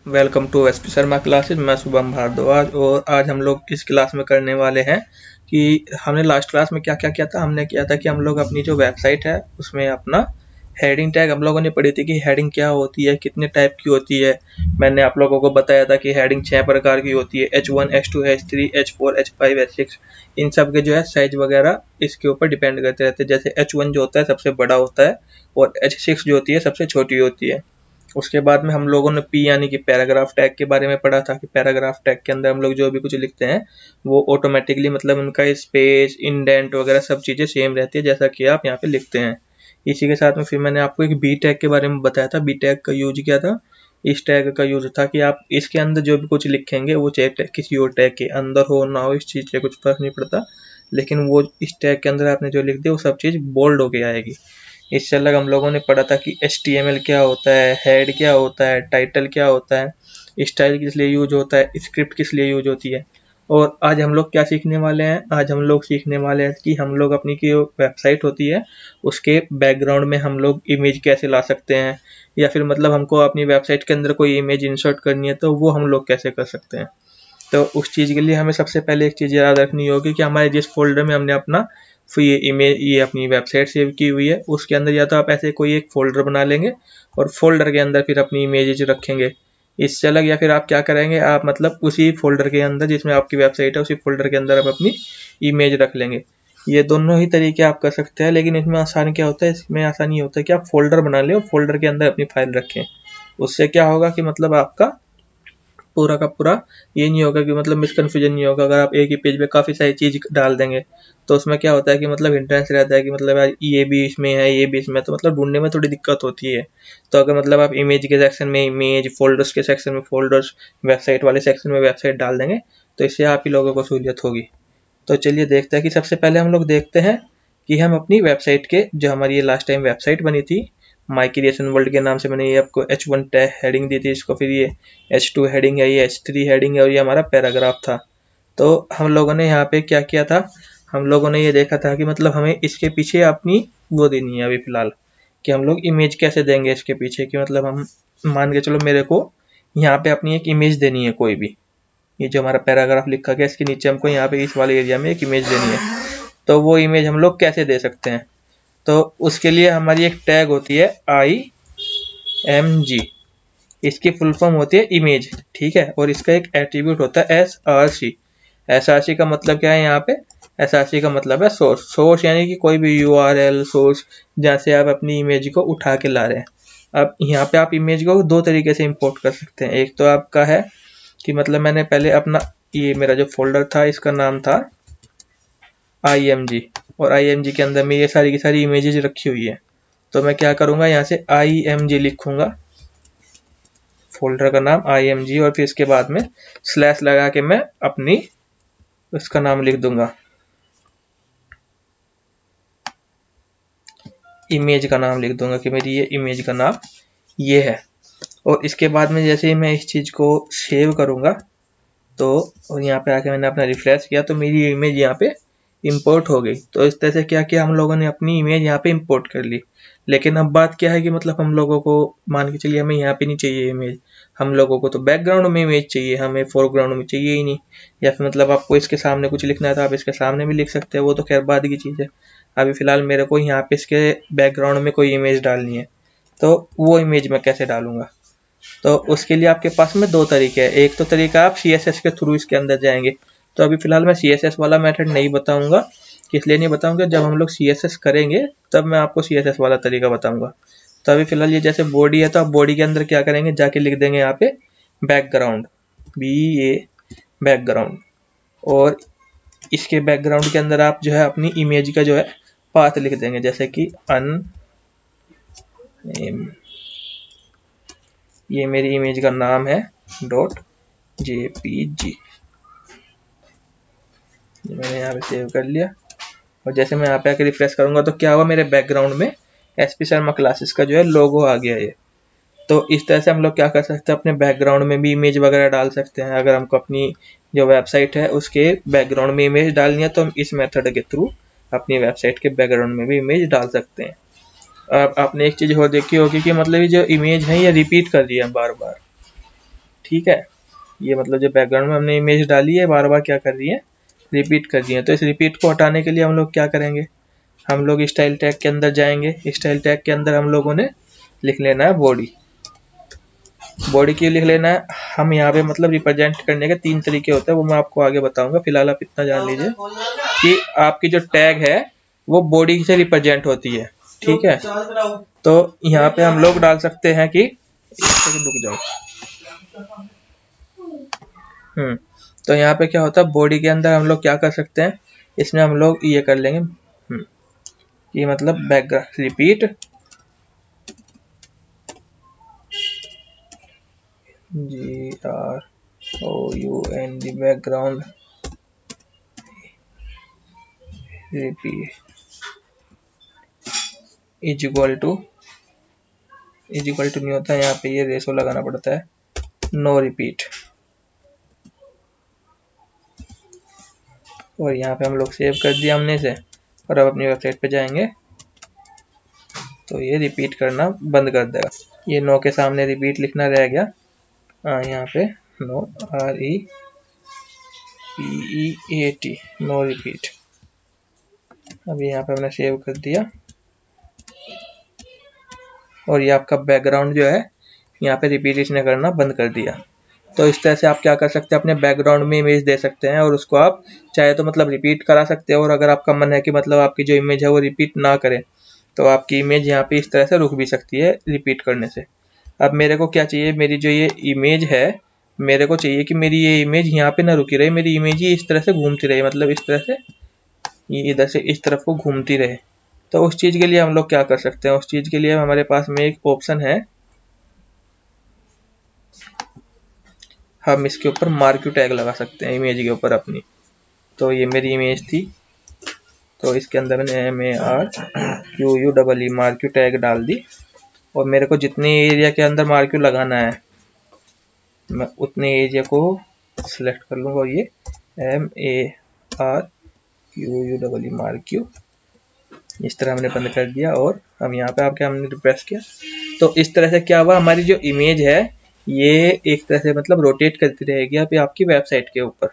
Welcome to SP Sharma classes. मैं शुभम भारद्वाज और आज हम लोग इस क्लास में करने वाले हैं कि हमने लास्ट क्लास में क्या क्या किया था। हमने किया था कि हम लोग अपनी जो वेबसाइट है उसमें अपना हेडिंग टैग हम लोगों ने पढ़ी थी कि हेडिंग क्या होती है, कितने टाइप की होती है। मैंने आप लोगों को बताया था कि हेडिंग 6 प्रकार की होती है, H1, H2, H3, H4, H5, H6। इन सब के जो है साइज वगैरह इसके ऊपर डिपेंड करते रहते हैं। जैसे H1 जो होता है सबसे बड़ा होता है और H6 जो होती है सबसे छोटी होती है। उसके बाद में हम लोगों ने पी यानी कि पैराग्राफ टैग के बारे में पढ़ा था कि पैराग्राफ टैग के अंदर हम लोग जो भी कुछ लिखते हैं वो ऑटोमेटिकली मतलब उनका स्पेस, इंडेंट वगैरह सब चीज़ें सेम रहती है जैसा कि आप यहाँ पे लिखते हैं। इसी के साथ में फिर मैंने आपको एक बी टैग के बारे में बताया था। बी टैग का यूज क्या था? इस टैग का यूज था कि आप इसके अंदर जो भी कुछ लिखेंगे वो चाहे किसी और टैग के अंदर हो ना हो, इस चीज़ से कुछ फर्क नहीं पड़ता, लेकिन वो इस टैग के अंदर आपने जो लिख दिया वो सब चीज़ बोल्ड होके आएगी। इससे अलग हम लोगों ने पढ़ा था कि HTML क्या होता है, हेड क्या होता है, टाइटल क्या होता है, स्टाइल किस लिए यूज होता है, स्क्रिप्ट किस लिए यूज होती है। और आज हम लोग क्या सीखने वाले हैं? आज हम लोग सीखने वाले हैं कि हम लोग अपनी की वेबसाइट होती है उसके बैकग्राउंड में हम लोग इमेज कैसे ला सकते हैं, या फिर मतलब हमको अपनी वेबसाइट के अंदर कोई इमेज इंसर्ट करनी है तो वो हम लोग कैसे कर सकते हैं। तो उस चीज़ के लिए हमें सबसे पहले एक चीज़ याद रखनी होगी कि हमारे जिस फोल्डर में हमने अपना फिर ये अपनी वेबसाइट सेव की हुई है उसके अंदर या तो आप ऐसे कोई एक फ़ोल्डर बना लेंगे और फ़ोल्डर के अंदर फिर अपनी इमेजेज रखेंगे। इससे अलग या फिर आप क्या करेंगे, आप मतलब उसी फ़ोल्डर के अंदर जिसमें आपकी वेबसाइट है उसी फ़ोल्डर के अंदर आप अपनी इमेज रख लेंगे। ये दोनों ही तरीके आप कर सकते हैं, लेकिन इसमें आसान क्या होता है, इसमें आसान ये होता है कि आप फ़ोल्डर बना लें और फ़ोल्डर के अंदर अपनी फ़ाइल रखें। उससे क्या होगा कि मतलब आपका पूरा का पूरा ये नहीं होगा कि मतलब मिसकन्फ्यूजन नहीं होगा। अगर आप एक ही पेज पे काफ़ी सारी चीज़ डाल देंगे तो उसमें क्या होता है कि मतलब हिंट्रेंस रहता है कि मतलब यार ये भी इसमें है, ये भी इसमें है, तो मतलब ढूंढने में थोड़ी दिक्कत होती है। तो अगर मतलब आप इमेज के सेक्शन में इमेज, फोल्डर्स के सेक्शन में फोल्डर्स, वेबसाइट वाले सेक्शन में वेबसाइट डाल देंगे तो इससे आप ही लोगों को सहूलियत होगी। तो चलिए देखते हैं कि सबसे पहले हम लोग देखते हैं कि हम अपनी वेबसाइट के जो हमारी ये लास्ट टाइम वेबसाइट बनी थी माई क्रिएशन वर्ल्ड के नाम से, मैंने ये आपको H1 टैग हेडिंग दी थी, इसको फिर ये H2 हेडिंग है, ये H3 हेडिंग है और ये हमारा पैराग्राफ था। तो हम लोगों ने यहाँ पे क्या किया था, हम लोगों ने ये देखा था कि मतलब हमें इसके पीछे अपनी वो देनी है अभी फिलहाल कि हम लोग इमेज कैसे देंगे इसके पीछे, कि मतलब हम मान के चलो मेरे को यहाँ पे अपनी एक इमेज देनी है कोई भी, ये जो हमारा पैराग्राफ लिखा गया इसके नीचे हमको यहाँ पे इस वाले एरिया में एक इमेज देनी है। तो वो इमेज हम लोग कैसे दे सकते हैं? तो उसके लिए हमारी एक टैग होती है IMG, इसकी फुल फॉर्म होती है इमेज, ठीक है। और इसका एक एट्रीब्यूट होता है SRC। SRC का मतलब क्या है यहाँ पे? SRC का मतलब है सोर्स। सोर्स यानी कि कोई भी URL सोर्स जहाँ से आप अपनी इमेज को उठा के ला रहे हैं। अब यहाँ पे आप इमेज को दो तरीके से इंपोर्ट कर सकते हैं। एक तो आपका है कि मतलब मैंने पहले अपना ये मेरा जो फोल्डर था इसका नाम था IMG, और IMG के अंदर में ये सारी की सारी इमेजेस रखी हुई है। तो मैं क्या करूँगा, यहाँ से IMG लिखूँगा, फोल्डर का नाम IMG, और फिर इसके बाद में स्लैश लगा के मैं अपनी उसका नाम लिख दूंगा, इमेज का नाम लिख दूंगा कि मेरी ये इमेज का नाम ये है। और इसके बाद में जैसे ही मैं इस चीज़ को सेव करूँगा तो और यहाँ पे आके मैंने अपना रिफ्रेश किया तो मेरी इमेज यहाँ पे इंपोर्ट हो गई। तो इस तरह से क्या किया, हम लोगों ने अपनी इमेज यहाँ पे इंपोर्ट कर ली। लेकिन अब बात क्या है कि मतलब हम लोगों को मान के चलिए हमें यहाँ पे नहीं चाहिए इमेज, हम लोगों को तो बैकग्राउंड में इमेज चाहिए, हमें फोरग्राउंड में चाहिए ही नहीं। या फिर मतलब आपको इसके सामने कुछ लिखना है तो आप इसके सामने भी लिख सकते हैं, वो तो खैर बाद की चीज़ है। अभी फिलहाल मेरे को यहाँ पे इसके बैकग्राउंड में कोई इमेज डालनी है, तो वो इमेज मैं कैसे डालूंगा? तो उसके लिए आपके पास में दो तरीके हैं। एक तो तरीका आप CSS के थ्रू इसके अंदर जाएंगे। तो अभी फिलहाल मैं CSS वाला मेथड नहीं बताऊंगा। किस लिए नहीं बताऊंगा, जब हम लोग CSS करेंगे तब मैं आपको CSS वाला तरीका बताऊंगा। तो अभी फिलहाल ये जैसे बॉडी है तो आप बॉडी के अंदर क्या करेंगे, जाके लिख देंगे यहाँ पे बैकग्राउंड, BA बैकग्राउंड, और इसके बैकग्राउंड के अंदर आप जो है अपनी इमेज का जो है पाथ लिख देंगे, जैसे कि ये मेरी इमेज का नाम है .jpg, मैंने यहाँ पे सेव कर लिया। और जैसे मैं यहाँ पे आके रिफ्रेश करूंगा तो क्या हुआ, मेरे बैकग्राउंड में एसपी शर्मा क्लासेस का जो है लोगो आ गया है। तो इस तरह से हम लोग क्या कर सकते हैं, अपने बैकग्राउंड में भी इमेज वगैरह डाल सकते हैं। अगर हमको अपनी जो वेबसाइट है उसके बैकग्राउंड में इमेज डालनी है तो हम इस मेथड के थ्रू अपनी वेबसाइट के बैकग्राउंड में भी इमेज डाल सकते हैं। अब आपने एक चीज़ और देखी होगी कि मतलब ये जो इमेज है ये रिपीट कर रही है बार बार, ठीक है। ये मतलब जो बैकग्राउंड में हमने इमेज डाली है बार बार क्या कर रही है, रिपीट कर रही है। तो इस रिपीट को हटाने के लिए हम लोग क्या करेंगे, हम लोग स्टाइल टैग के अंदर जाएंगे। स्टाइल टैग के अंदर हम लोगों ने लिख लेना है बॉडी। बॉडी क्यों लिख लेना है, हम यहाँ पे मतलब रिप्रेजेंट करने के 3 तरीके होते हैं, वो मैं आपको आगे बताऊंगा। फिलहाल आप इतना जान लीजिए कि आपकी जो टैग है वो बॉडी से रिप्रेजेंट होती है, ठीक है। तो यहाँ पे हम लोग डाल सकते हैं कि रुक जाओ। तो यहाँ पे क्या होता है, बॉडी के अंदर हम लोग क्या कर सकते हैं, इसमें हम लोग ये कर लेंगे ये मतलब background repeat GROUND background repeat is equal to नहीं होता है, यहाँ पे ये रेशो लगाना पड़ता है, नो रिपीट। और यहाँ पे हम लोग सेव कर दिया हमने इसे, और अब अपनी वेबसाइट पे जाएंगे तो ये रिपीट करना बंद कर देगा। ये नो के सामने रिपीट लिखना रह गया, यहाँ पे नो REPEAT नो रिपीट। अब यहाँ पे हमने सेव कर दिया और ये आपका बैकग्राउंड जो है यहाँ पे रिपीट इसने करना बंद कर दिया। तो इस तरह से आप क्या कर सकते हैं, अपने बैकग्राउंड में इमेज दे सकते हैं और उसको आप चाहे तो मतलब रिपीट करा सकते हो, और अगर आपका मन है कि मतलब आपकी जो इमेज है वो रिपीट ना करे तो आपकी इमेज यहाँ पे इस तरह से रुक भी सकती है रिपीट करने से। अब मेरे को क्या चाहिए, मेरी जो ये इमेज है मेरे को चाहिए कि मेरी ये इमेज यहाँ पे ना रुकी रहे, मेरी इमेज ही इस तरह से घूमती रहे, मतलब इस तरह से ये इधर से इस तरफ को घूमती रहे। तो उस चीज़ के लिए हम लोग क्या कर सकते हैं, उस चीज़ के लिए हमारे पास में एक ऑप्शन है, हम इसके ऊपर मार्क्यू टैग लगा सकते हैं इमेज के ऊपर अपनी। तो ये मेरी इमेज थी, तो इसके अंदर मैंने MARQUE मार्क्यू टैग डाल दी, और मेरे को जितने एरिया के अंदर मार्क्यू लगाना है मैं उतने एरिया को सिलेक्ट कर लूँगा, और ये MARQUE मार्क्यू इस तरह हमने बंद कर दिया। और हम यहाँ पे आके हमने रिफ्रेश किया तो इस तरह से क्या हुआ, हमारी जो इमेज है ये एक तरह से मतलब रोटेट करती रहेगी अभी आपकी वेबसाइट के ऊपर।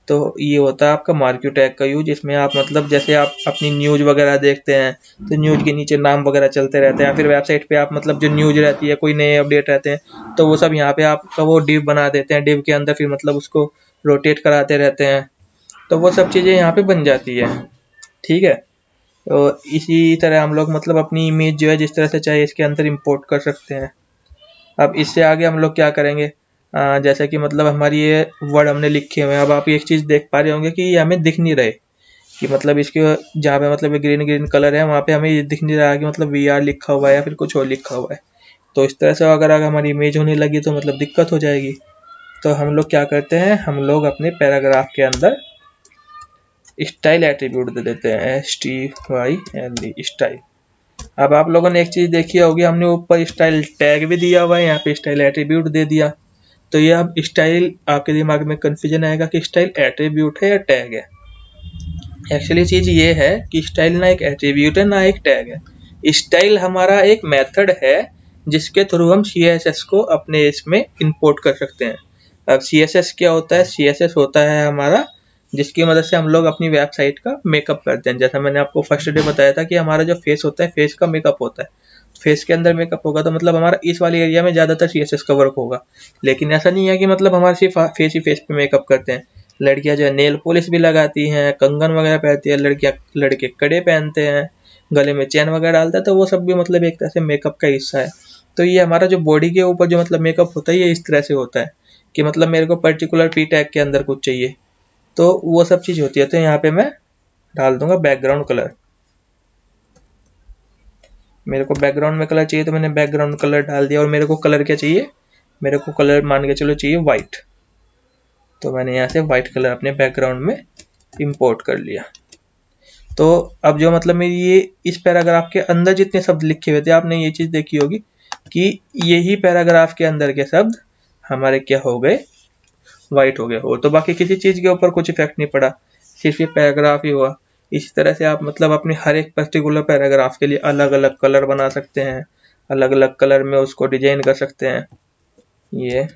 तो ये होता है आपका मार्क्यू टैग का यूज, इसमें आप मतलब जैसे आप अपनी न्यूज वगैरह देखते हैं तो न्यूज के नीचे नाम वगैरह चलते रहते हैं, फिर वेबसाइट पे आप मतलब जो न्यूज रहती है कोई नए अपडेट रहते हैं तो वो सब यहाँ पे आपका वो डिव बना देते हैं, डिव के अंदर फिर मतलब उसको रोटेट कराते रहते हैं, तो वो सब चीज़ें यहाँ पे बन जाती है, ठीक है। तो इसी तरह हम लोग मतलब अपनी इमेज जो है जिस तरह से चाहे इसके अंदर इंपोर्ट कर सकते हैं। अब इससे आगे हम लोग क्या करेंगे, जैसे कि मतलब हमारी ये वर्ड हमने लिखे हुए हैं, अब आप एक चीज़ देख पा रहे होंगे कि ये हमें दिख नहीं रहे कि मतलब इसके जहाँ पे मतलब ग्रीन ग्रीन कलर है वहाँ पे हमें ये दिख नहीं रहा कि मतलब VR लिखा हुआ है या फिर कुछ और लिखा हुआ है। तो इस तरह से अगर हमारी इमेज होने लगी तो मतलब दिक्कत हो जाएगी। तो हम लोग क्या करते हैं, हम लोग अपने पैराग्राफ के अंदर स्टाइल एट्रीब्यूट दे देते हैं, STYLE स्टाइल। अब आप लोगों ने एक चीज़ देखी होगी, हमने ऊपर स्टाइल टैग भी दिया हुआ है, यहाँ पे स्टाइल एट्रीब्यूट दे दिया। तो ये अब स्टाइल आपके दिमाग में कंफ्यूजन आएगा कि स्टाइल एट्रीब्यूट है या टैग है। एक्चुअली चीज़ ये है कि स्टाइल ना एक एट्रीब्यूट है ना एक टैग है। स्टाइल हमारा एक मेथड है जिसके थ्रू हम CSS को अपने इसमें इंपोर्ट कर सकते हैं। अब CSS क्या होता है, CSS होता है हमारा जिसकी मदद से हम लोग अपनी वेबसाइट का मेकअप करते हैं। जैसा मैंने आपको फर्स्ट डे बताया था कि हमारा जो फेस होता है फेस का मेकअप होता है, फेस के अंदर मेकअप होगा तो मतलब हमारा इस वाले एरिया में ज़्यादातर CSS का वर्क होगा। लेकिन ऐसा नहीं है कि मतलब हमारे सिर्फ फेस ही फेस पे मेकअप करते हैं, लड़कियां जो है नेल पॉलिश भी लगाती हैं, कंगन वगैरह पहनती है, लड़के कड़े पहनते हैं, गले में चेन वगैरह डालते हैं, तो वो सब भी मतलब एक तरह से मेकअप का हिस्सा है। तो ये हमारा जो बॉडी के ऊपर जो मतलब मेकअप होता है ये इस तरह से होता है कि मतलब मेरे को पर्टिकुलर P टैग के अंदर कुछ चाहिए तो वो सब चीज़ होती है। तो यहाँ पे मैं डाल दूंगा बैकग्राउंड कलर, मेरे को बैकग्राउंड में कलर चाहिए तो मैंने बैकग्राउंड कलर डाल दिया। और मेरे को कलर क्या चाहिए, मेरे को कलर मान के चलो चाहिए वाइट, तो मैंने यहाँ से वाइट कलर अपने बैकग्राउंड में इंपोर्ट कर लिया। तो अब जो मतलब मेरी ये इस पैराग्राफ के अंदर जितने शब्द लिखे हुए थे आपने ये चीज़ देखी होगी कि यही पैराग्राफ के अंदर के शब्द हमारे क्या हो गए, वाइट हो गए। और तो बाकी किसी चीज़ के ऊपर कुछ इफेक्ट नहीं पड़ा, सिर्फ ये पैराग्राफ ही हुआ। इसी तरह से आप मतलब अपने हर एक पर्टिकुलर पैराग्राफ के लिए अलग अलग कलर बना सकते हैं, अलग अलग कलर में उसको डिजाइन कर सकते हैं। ये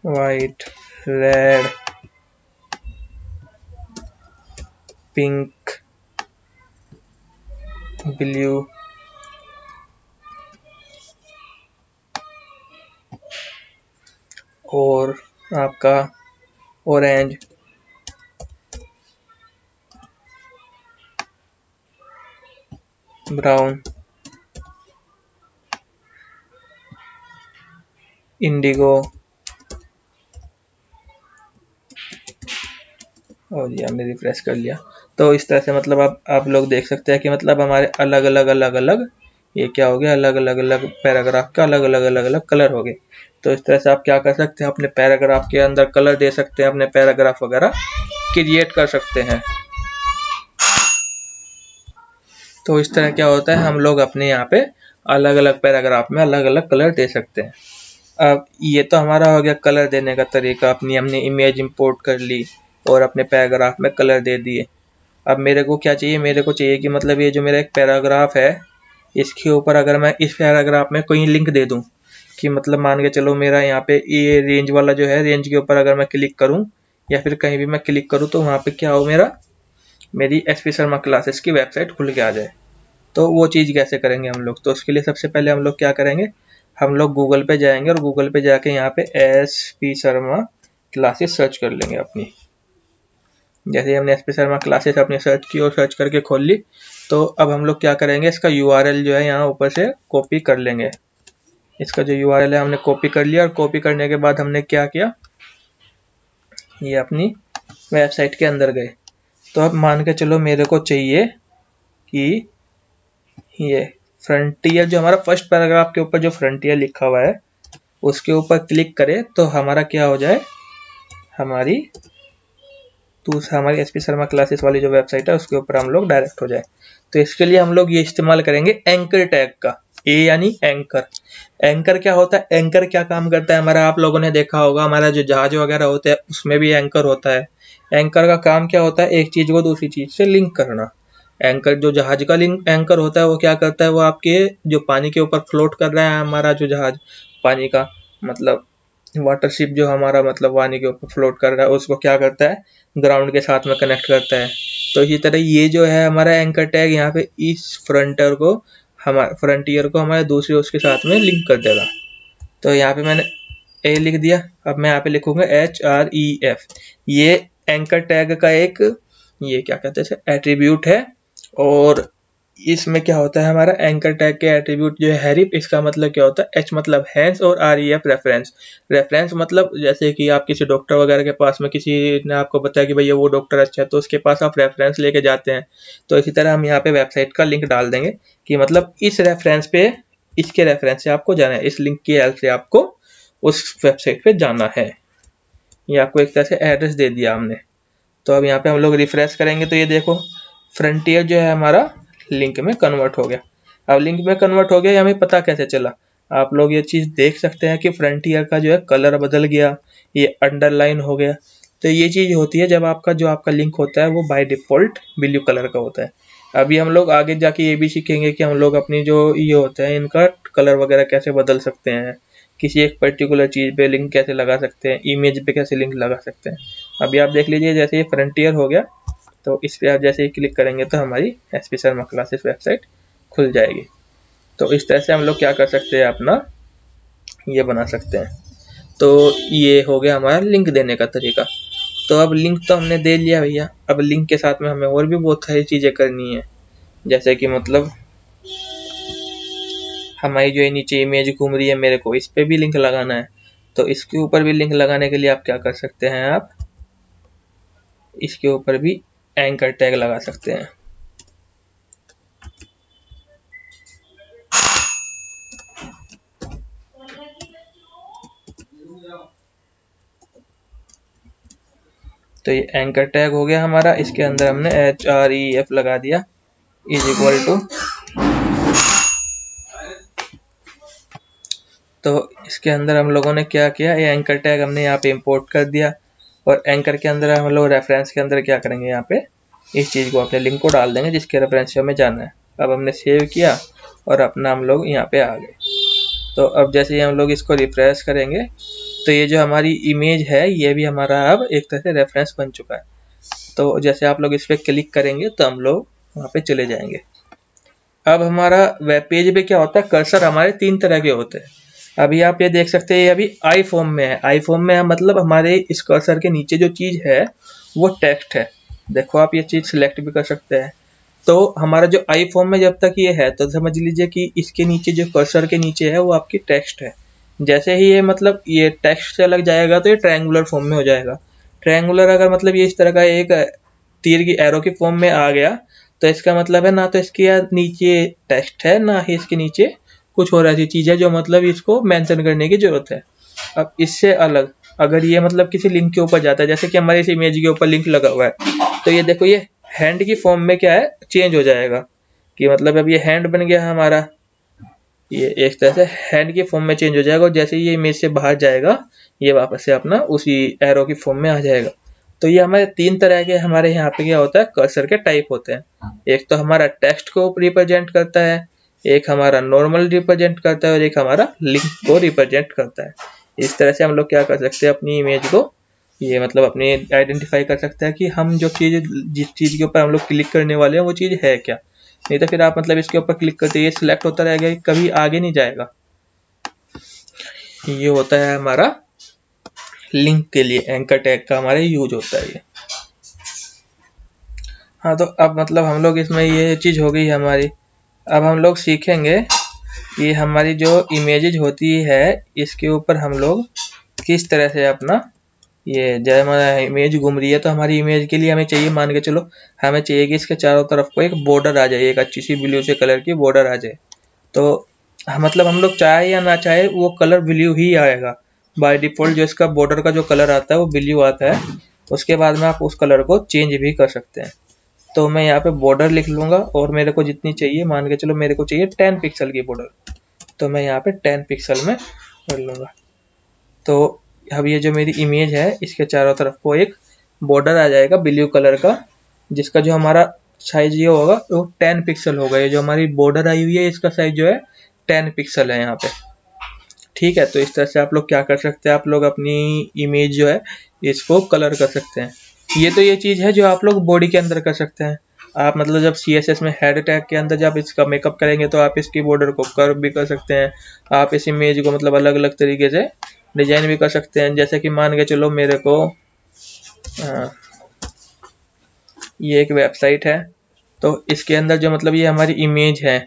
वाइट, रेड, पिंक, ब्लू, और आपका ऑरेंज, ब्राउन, इंडिगो, और ये हमने रिफ्रेश कर लिया। तो इस तरह से मतलब आप लोग देख सकते हैं कि मतलब हमारे अलग अलग ये क्या हो गया, अलग अलग पैराग्राफ का अलग अलग कलर हो गए। तो इस तरह से आप क्या कर सकते हैं, अपने पैराग्राफ के अंदर कलर दे सकते हैं, अपने पैराग्राफ वगैरह क्रिएट कर सकते हैं। तो इस तरह क्या होता है, हम लोग अपने यहाँ पे अलग अलग पैराग्राफ में अलग अलग कलर दे सकते हैं। अब ये तो हमारा हो गया कलर देने का तरीका, हमने इमेज इंपोर्ट कर ली और अपने पैराग्राफ में कलर दे दिए। अब मेरे को क्या चाहिए, मेरे को चाहिए कि मतलब ये जो मेरा एक पैराग्राफ है, इसके ऊपर अगर मैं इस पैराग्राफ में कोई लिंक दे दूं कि मतलब मान के चलो मेरा यहाँ पे ये रेंज वाला जो है, रेंज के ऊपर अगर मैं क्लिक करूं या फिर कहीं भी मैं क्लिक करूं तो वहाँ पे क्या हो, मेरी एसपी शर्मा क्लासेस की वेबसाइट खुल के आ जाए। तो वो चीज़ कैसे करेंगे हम लोग, तो उसके लिए सबसे पहले हम लोग क्या करेंगे, हम लोग गूगल पे जाएंगे और गूगल पे जाके यहाँ पे एसपी शर्मा क्लासेस सर्च कर लेंगे अपनी। जैसे हमने एसपी शर्मा क्लासेस अपनी सर्च की और सर्च करके खोल ली, तो अब हम लोग क्या करेंगे, इसका यूआरएल जो है यहाँ ऊपर से कॉपी कर लेंगे। इसका जो यूआरएल है हमने कॉपी कर लिया, और कॉपी करने के बाद हमने क्या किया, ये अपनी वेबसाइट के अंदर गए। तो अब मान के चलो मेरे को चाहिए कि ये फ्रंटियर जो हमारा फर्स्ट पैराग्राफ के ऊपर जो फ्रंटियर लिखा हुआ है उसके ऊपर क्लिक करें तो हमारा क्या हो जाए, हमारी एसपी शर्मा क्लासेस वाली जो वेबसाइट है उसके ऊपर हम लोग डायरेक्ट हो जाए। तो इसके लिए हम लोग ये इस्तेमाल करेंगे एंकर टैग का। ए यानी एंकर। एंकर क्या होता है, एंकर क्या काम करता है हमारा, आप लोगों ने देखा होगा हमारा जो जहाज वगैरह होता है उसमें भी एंकर होता है। एंकर का काम क्या होता है, एक चीज को दूसरी चीज से लिंक करना। एंकर जो जहाज का लिंक एंकर होता है वो क्या करता है, वो आपके जो पानी के ऊपर फ्लोट कर रहा है हमारा जो जहाज, पानी का मतलब वाटरशिप जो हमारा मतलब पानी के ऊपर फ्लोट कर रहा है, उसको क्या करता है, ग्राउंड के साथ में कनेक्ट करता है। तो इसी तरह ये जो है हमारा एंकर टैग यहाँ पे इस फ्रंटियर को हमारे दूसरे उसके साथ में लिंक कर देगा। तो यहाँ पे मैंने ए लिख दिया, अब मैं यहाँ पे लिखूंगा HREF। ये एंकर टैग का एक ये क्या कहते हैं एट्रीब्यूट है, और इसमें क्या होता है हमारा एंकर टैग के एट्रीब्यूट जो है हेरिफ, इसका मतलब क्या होता है, H मतलब हैंस और REF रेफरेंस। रेफरेंस मतलब जैसे कि आप किसी डॉक्टर वगैरह के पास में किसी ने आपको बताया कि भैया वो डॉक्टर अच्छा है तो उसके पास आप रेफरेंस लेके जाते हैं। तो इसी तरह हम यहाँ पे वेबसाइट का लिंक डाल देंगे कि मतलब इस रेफरेंस पे, इसके रेफरेंस से आपको जाना है, इस लिंक की हेल्प से आपको उस वेबसाइट पे जाना है। ये आपको एक तरह से एड्रेस दे दिया हमने। तो अब यहाँ पे हम लोग रिफ्रेश करेंगे तो ये देखो फ्रंटियर जो है हमारा लिंक में कन्वर्ट हो गया। अब लिंक में कन्वर्ट हो गया, ये हमें पता कैसे चला, आप लोग ये चीज देख सकते हैं कि फ्रंटियर का जो है कलर बदल गया, ये अंडरलाइन हो गया। तो ये चीज होती है जब आपका लिंक होता है वो बाय डिफॉल्ट ब्लू कलर का होता है। अभी हम लोग आगे जाके ये भी सीखेंगे कि हम लोग अपनी जो ये होते हैं इनका कलर वगैरह कैसे बदल सकते हैं, किसी एक पर्टिकुलर चीज पे लिंक कैसे लगा सकते हैं, इमेज पे कैसे लिंक लगा सकते हैं। अभी आप देख लीजिए जैसे ये फ्रंटियर हो गया, तो इस पे आप जैसे ही क्लिक करेंगे तो हमारी एसपी शर्मा क्लासेस वेबसाइट खुल जाएगी। तो इस तरह से हम लोग क्या कर सकते हैं, अपना ये बना सकते हैं। तो ये हो गया हमारा लिंक देने का तरीका। तो अब लिंक तो हमने दे लिया भैया, अब लिंक के साथ में हमें और भी बहुत सारी चीजें करनी है, जैसे कि मतलब हमारी जो नीचे इमेज घूम रही है मेरे को इस पे भी लिंक लगाना है। तो इसके ऊपर भी लिंक लगाने के लिए आप क्या कर सकते हैं, आप इसके ऊपर भी एंकर टैग लगा सकते हैं। तो ये एंकर टैग हो गया हमारा, इसके अंदर हमने HREF लगा दिया इज इक्वल टू। तो इसके अंदर हम लोगों ने क्या किया, ये एंकर टैग हमने यहाँ पे इंपोर्ट कर दिया, और एंकर के अंदर हम लोग रेफरेंस के अंदर क्या करेंगे, यहाँ पे इस चीज को अपने लिंक को डाल देंगे जिसके रेफरेंस से हमें जाना है। अब हमने सेव किया और अपना हम लोग यहाँ पे आ गए। तो अब जैसे ही हम लोग इसको रिफ्रेश करेंगे तो ये जो हमारी इमेज है ये भी हमारा अब एक तरह से रेफरेंस बन चुका है। तो जैसे आप लोग इस पर क्लिक करेंगे तो हम लोग वहाँ पे चले जाएंगे। अब हमारा वेब पेज पे क्या होता है, कर्सर हमारे 3 तरह के होते हैं। अभी आप ये देख सकते हैं, ये अभी आई फॉर्म में है। आई फॉर्म में है मतलब हमारे इस कर्सर के नीचे जो चीज़ है वो टेक्स्ट है। देखो आप ये चीज़ सिलेक्ट भी कर सकते हैं। तो हमारा जो आई फॉर्म में जब तक ये है तो समझ लीजिए कि इसके नीचे जो कर्सर के नीचे है वो आपकी टेक्स्ट है। जैसे ही ये मतलब ये टेक्स्ट से अलग जाएगा तो ये ट्रायंगुलर फॉर्म में हो जाएगा। ट्रायंगुलर अगर मतलब ये इस तरह का एक तीर की एरो की फॉर्म में आ गया तो इसका मतलब है ना तो इसके नीचे टेक्स्ट है ना ही इसके नीचे कुछ और ऐसी चीज़ है जो मतलब इसको मेंशन करने की जरूरत है। अब इससे अलग अगर ये मतलब किसी लिंक के ऊपर जाता है, जैसे कि हमारे इस इमेज के ऊपर लिंक लगा हुआ है, तो ये देखो ये हैंड की फॉर्म में क्या है चेंज हो जाएगा कि मतलब अब ये हैंड बन गया हमारा, ये एक तरह से हैंड की फॉर्म में चेंज हो जाएगा और जैसे ये इमेज से बाहर जाएगा ये वापस से अपना उसी एरो की फॉर्म में आ जाएगा। तो ये हमारे 3 तरह के हमारे यहाँ पे क्या होता है कर्सर के टाइप होते हैं। एक तो हमारा टेक्स्ट को रिप्रेजेंट करता है, एक हमारा नॉर्मल रिप्रेजेंट करता है और एक हमारा लिंक को रिप्रेजेंट करता है। इस तरह से हम लोग क्या कर सकते हैं अपनी इमेज को ये मतलब अपनी आइडेंटिफाई कर सकते हैं कि हम जो चीज़ जिस चीज़ के ऊपर हम लोग क्लिक करने वाले हैं वो चीज़ है क्या। नहीं तो फिर आप मतलब इसके ऊपर क्लिक करते ये सिलेक्ट होता रहेगा, कभी आगे नहीं जाएगा। ये होता है हमारा लिंक के लिए एंकर टैग का हमारे यूज होता है ये। हाँ तो अब मतलब हम लोग इसमें ये चीज़ हो गई हमारी। अब हम लोग सीखेंगे कि हमारी जो इमेजेज होती है इसके ऊपर हम लोग किस तरह से अपना ये जब हमारा इमेज घूम रही है तो हमारी इमेज के लिए हमें चाहिए, मान के चलो हमें चाहिए कि इसके चारों तरफ को एक बॉर्डर आ जाए, एक अच्छी सी ब्लू से कलर की बॉर्डर आ जाए। तो मतलब हम लोग चाहे या ना चाहे वो कलर ब्लू ही आएगा बाय डिफॉल्ट। जो इसका बॉर्डर का जो कलर आता है वो ब्लू आता है। उसके बाद में आप उस कलर को चेंज भी कर सकते हैं। तो मैं यहाँ पे बॉर्डर लिख लूंगा और मेरे को जितनी चाहिए, मान के चलो मेरे को चाहिए 10 पिक्सल की बॉर्डर, तो मैं यहाँ पे 10 पिक्सल में कर लूंगा। तो अब ये जो मेरी इमेज है इसके चारों तरफ को एक बॉर्डर आ जाएगा ब्लू कलर का, जिसका जो हमारा साइज ये होगा वो 10 पिक्सल होगा। ये जो हमारी बॉर्डर आई हुई है इसका साइज जो है 10 पिक्सल है यहाँ पे। ठीक है, तो इस तरह से आप लोग क्या कर सकते हैं, आप लोग अपनी इमेज जो है इसको कलर कर सकते हैं। ये तो ये चीज़ है जो आप लोग बॉडी के अंदर कर सकते हैं। आप मतलब जब CSS में हेड टैग के अंदर जब इसका मेकअप करेंगे तो आप इसकी बॉर्डर को कर्व भी कर सकते हैं। आप इस इमेज को मतलब अलग अलग तरीके से डिजाइन भी कर सकते हैं। जैसे कि मान के चलो मेरे को ये एक वेबसाइट है तो इसके अंदर जो मतलब ये हमारी इमेज है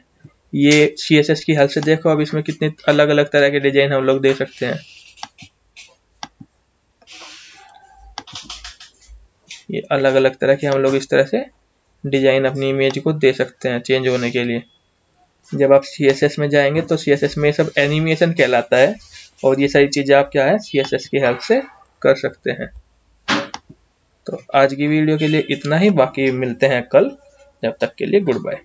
ये CSS की हेल्प से देखो अब इसमें कितने अलग अलग तरह के डिजाइन हम लोग दे सकते हैं। ये अलग अलग तरह के हम लोग इस तरह से डिजाइन अपनी इमेज को दे सकते हैं चेंज होने के लिए। जब आप CSS में जाएंगे तो CSS में सब एनिमेशन कहलाता है और ये सारी चीजें आप क्या है CSS की हेल्प से कर सकते हैं। तो आज की वीडियो के लिए इतना ही, बाकी मिलते हैं कल, जब तक के लिए गुड बाय।